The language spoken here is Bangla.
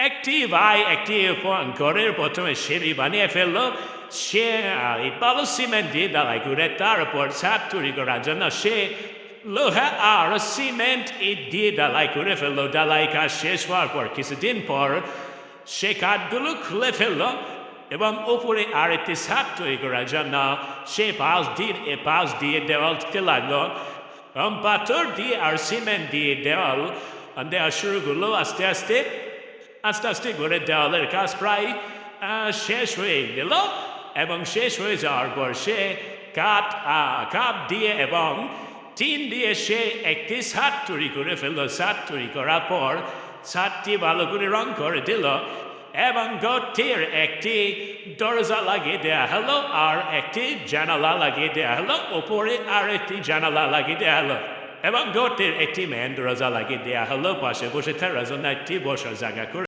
একটি ভাই একটি ঘরের প্রথমে সিঁড়ি বানিয়ে ফেললো। সে এই বালু সিমেন্ট দিয়ে ঢালাই করে তার উপর ছাদ তৈরি করার জন্য সে লোহা আর সিমেন্ট ইট দিয়ে ঢালাই করে ফেললো। ঢালাই কাজ শেষ হওয়ার পর কিছুদিন পর সে কাঠগুলো খুলে ফেললো এবং উপরে আর একটি ছাদ তৈরি করার জন্য সে পাশ দিয়ে দেওয়াল দিতে লাগলো। পাথর দিয়ে আর সিমেন্ট দিয়ে দেওয়াল দেওয়া শুরু করলো। আস্তে আস্তে করে দেওয়ালের কাজ প্রায় শেষ হয়ে গেল এবং শেষ হয়ে যাওয়ার পর সে কাঠ দিয়ে এবং টিন দিয়ে সে একটি ছাদ তৈরি করে ফেললো। ছাদ তৈরি করার পর ছাদটি ভালো করে রং করে দিল এবং ঘরটির একটি দরজা লাগিয়ে দেওয়া হলো আর একটি জানালা লাগিয়ে দেওয়া হলো। ওপরে আর একটি জানালা লাগিয়ে দেওয়া হলো এবং ঘরটির একটি মেন দরজা লাগিয়ে দেওয়া হলো। পাশে বসে থাকার জন্য একটি বসার জায়গা করে